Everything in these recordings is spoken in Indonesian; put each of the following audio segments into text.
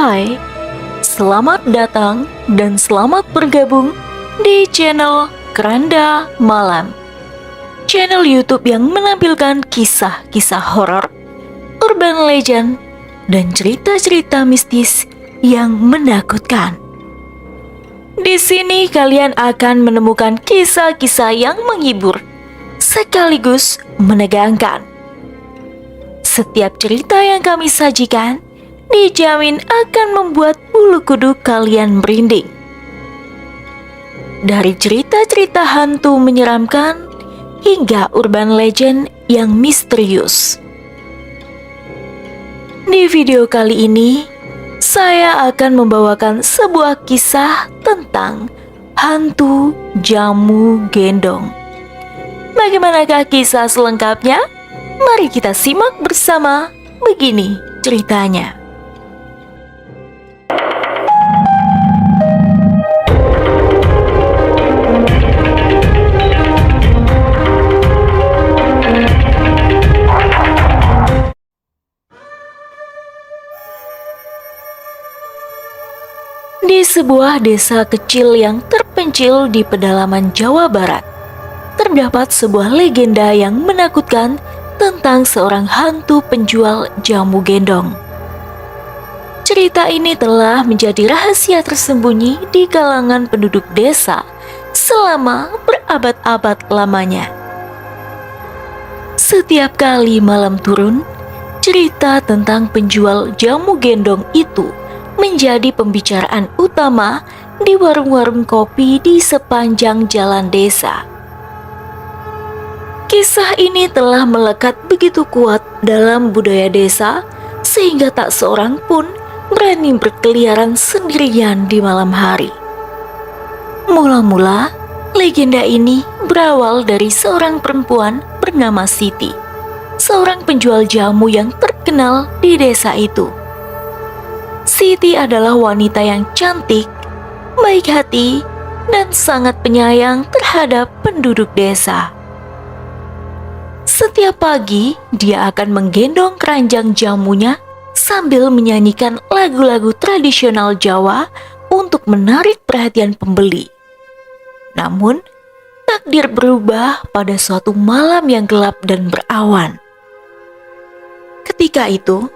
Hai, selamat datang dan selamat bergabung di channel Keranda Malam. Channel YouTube yang menampilkan kisah-kisah horor, urban legend, dan cerita-cerita mistis yang menakutkan. Di sini kalian akan menemukan kisah-kisah yang menghibur sekaligus menegangkan. Setiap cerita yang kami sajikan dijamin akan membuat bulu kuduk kalian merinding. Dari cerita-cerita hantu menyeramkan hingga urban legend yang misterius. Di video kali ini, saya akan membawakan sebuah kisah tentang hantu jamu gendong. Bagaimanakah kisah selengkapnya? Mari kita simak bersama. Begini ceritanya. Di sebuah desa kecil yang terpencil di pedalaman Jawa Barat, terdapat sebuah legenda yang menakutkan tentang seorang hantu penjual jamu gendong. Cerita ini telah menjadi rahasia tersembunyi di kalangan penduduk desa selama berabad-abad lamanya. Setiap kali malam turun, cerita tentang penjual jamu gendong itu menjadi pembicaraan utama di warung-warung kopi di sepanjang jalan desa. Kisah ini telah melekat begitu kuat dalam budaya desa sehingga tak seorang pun berani berkeliaran sendirian di malam hari. Mula-mula, legenda ini berawal dari seorang perempuan bernama Siti, seorang penjual jamu yang terkenal di desa itu. Siti adalah wanita yang cantik, baik hati, dan sangat penyayang terhadap penduduk desa. Setiap pagi, dia akan menggendong keranjang jamunya sambil menyanyikan lagu-lagu tradisional Jawa untuk menarik perhatian pembeli. Namun, takdir berubah pada suatu malam yang gelap dan berawan. Ketika itu,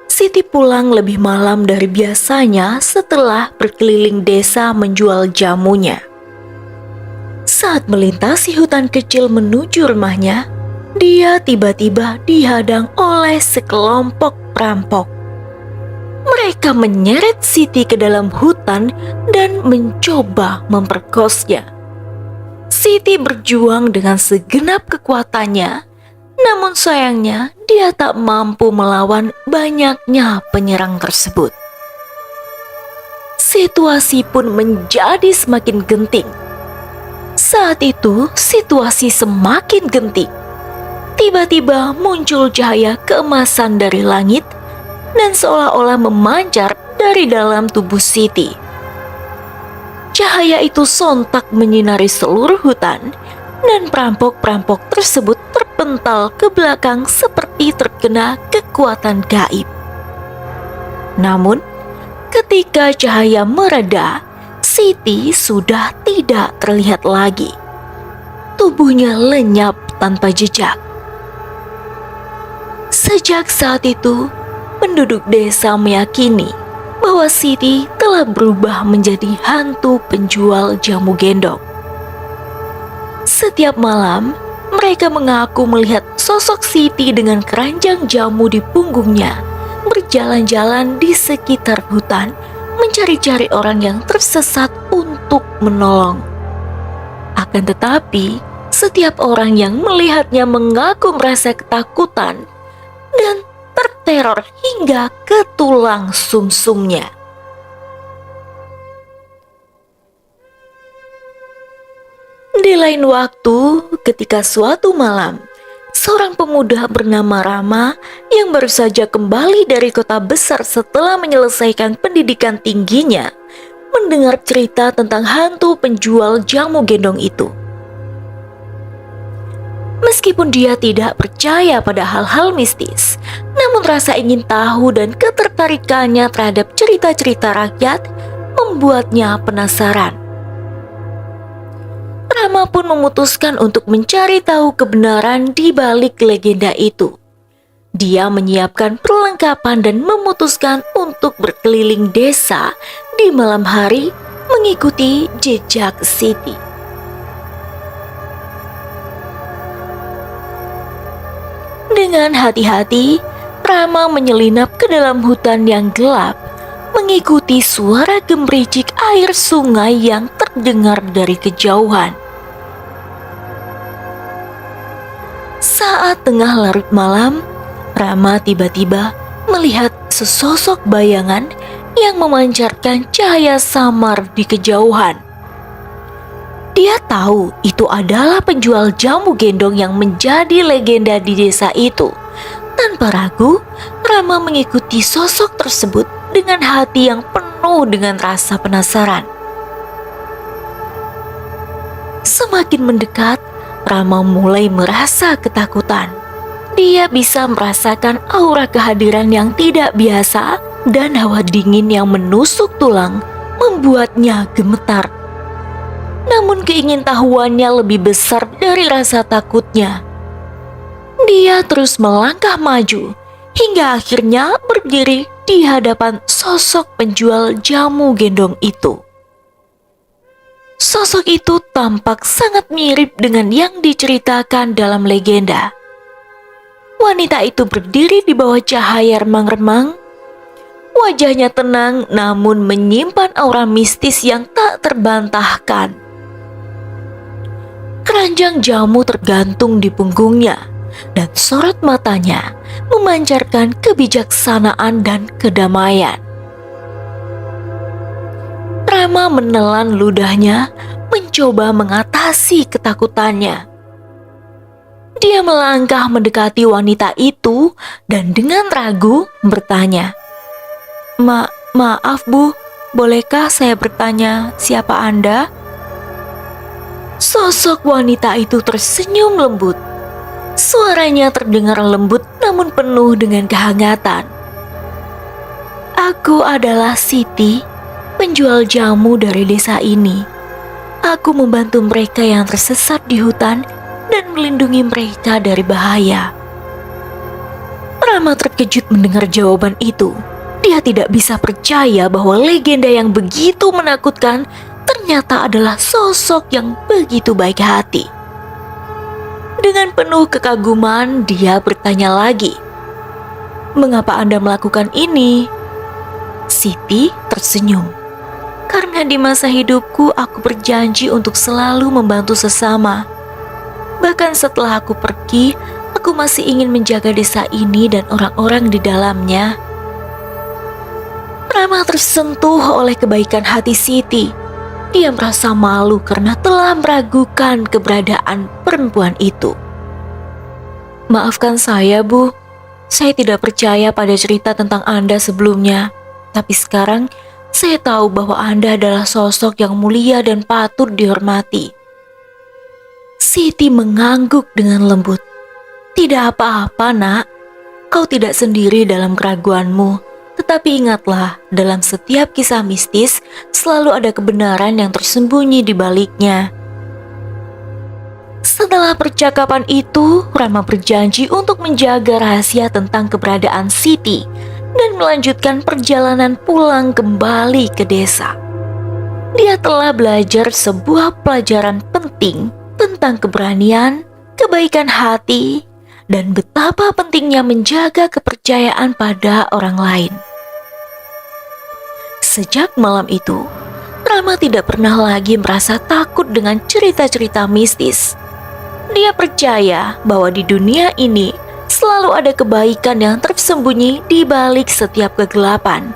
Siti pulang lebih malam dari biasanya setelah berkeliling desa menjual jamunya. Saat melintasi hutan kecil menuju rumahnya, dia tiba-tiba dihadang oleh sekelompok perampok. Mereka menyeret Siti ke dalam hutan dan mencoba memperkosnya. Siti berjuang dengan segenap kekuatannya, namun sayangnya dia tak mampu melawan banyaknya penyerang tersebut. Situasi pun menjadi semakin genting. Saat itu situasi semakin genting. Tiba-tiba muncul cahaya keemasan dari langit dan seolah-olah memancar dari dalam tubuh Siti. Cahaya itu sontak menyinari seluruh hutan dan perampok-perampok tersebut terpental ke belakang seperti terkena kekuatan gaib. Namun, ketika cahaya mereda, Siti sudah tidak terlihat lagi. Tubuhnya lenyap tanpa jejak. Sejak saat itu, penduduk desa meyakini bahwa Siti telah berubah menjadi hantu penjual jamu gendong. Setiap malam, mereka mengaku melihat sosok Siti dengan keranjang jamu di punggungnya berjalan-jalan di sekitar hutan mencari-cari orang yang tersesat untuk menolong. Akan tetapi, setiap orang yang melihatnya mengaku merasa ketakutan dan terteror hingga ke tulang sumsumnya. Di lain waktu, ketika suatu malam, seorang pemuda bernama Rama yang baru saja kembali dari kota besar setelah menyelesaikan pendidikan tingginya, mendengar cerita tentang hantu penjual jamu gendong itu. Meskipun dia tidak percaya pada hal-hal mistis, namun Namun rasa ingin tahu dan ketertarikannya terhadap cerita-cerita rakyat membuatnya penasaran. Rama pun memutuskan untuk mencari tahu kebenaran di balik legenda itu. Dia menyiapkan perlengkapan dan memutuskan untuk berkeliling desa di malam hari mengikuti jejak Siti. Dengan hati-hati, Rama menyelinap ke dalam hutan yang gelap, mengikuti suara gemericik air sungai yang terdengar dari kejauhan. Saat tengah larut malam, Rama tiba-tiba melihat sesosok bayangan yang memancarkan cahaya samar di kejauhan. Dia tahu itu adalah penjual jamu gendong yang menjadi legenda di desa itu. Tanpa ragu, Rama mengikuti sosok tersebut dengan hati yang penuh dengan rasa penasaran. Semakin mendekat, Rama mulai merasa ketakutan. Dia bisa merasakan aura kehadiran yang tidak biasa dan hawa dingin yang menusuk tulang membuatnya gemetar. Namun keingintahuannya lebih besar dari rasa takutnya. Dia terus melangkah maju hingga akhirnya berdiri di hadapan sosok penjual jamu gendong itu. Sosok itu tampak sangat mirip dengan yang diceritakan dalam legenda. Wanita itu berdiri di bawah cahaya remang-remang. Wajahnya tenang namun menyimpan aura mistis yang tak terbantahkan. Keranjang jamu tergantung di punggungnya dan sorot matanya memancarkan kebijaksanaan dan kedamaian. Rama menelan ludahnya, mencoba mengatasi ketakutannya. Dia melangkah mendekati wanita itu dan dengan ragu bertanya, Maaf Bu, bolehkah saya bertanya siapa Anda?" Sosok wanita itu tersenyum lembut. Suaranya terdengar lembut namun penuh dengan kehangatan. "Aku adalah Siti, penjual jamu dari desa ini. Aku membantu mereka yang tersesat di hutan dan melindungi mereka dari bahaya." Rama terkejut mendengar jawaban itu. Dia tidak bisa percaya bahwa legenda yang begitu menakutkan ternyata adalah sosok yang begitu baik hati. Dengan penuh kekaguman, dia bertanya lagi, "Mengapa Anda melakukan ini?" Siti tersenyum. "Karena di masa hidupku aku berjanji untuk selalu membantu sesama. Bahkan setelah aku pergi, aku masih ingin menjaga desa ini dan orang-orang di dalamnya." Rama tersentuh oleh kebaikan hati Siti. Dia merasa malu karena telah meragukan keberadaan perempuan itu. "Maafkan saya, Bu. Saya tidak percaya pada cerita tentang Anda sebelumnya. Tapi sekarang saya tahu bahwa Anda adalah sosok yang mulia dan patut dihormati." Siti mengangguk dengan lembut. "Tidak apa-apa, Nak. Kau tidak sendiri dalam keraguanmu. Tetapi ingatlah, dalam setiap kisah mistis selalu ada kebenaran yang tersembunyi di baliknya." Setelah percakapan itu, Rama berjanji untuk menjaga rahasia tentang keberadaan Siti dan melanjutkan perjalanan pulang kembali ke desa. Dia telah belajar sebuah pelajaran penting tentang keberanian, kebaikan hati, dan betapa pentingnya menjaga kepercayaan pada orang lain. Sejak malam itu, Rama tidak pernah lagi merasa takut dengan cerita-cerita mistis. Dia percaya bahwa di dunia ini selalu ada kebaikan yang tersembunyi di balik setiap kegelapan,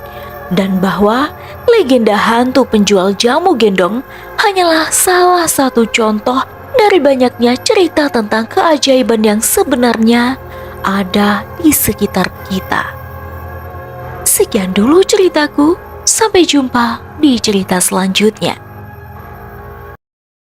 dan bahwa legenda hantu penjual jamu gendong hanyalah salah satu contoh dari banyaknya cerita tentang keajaiban yang sebenarnya ada di sekitar kita. Sekian dulu ceritaku, sampai jumpa di cerita selanjutnya.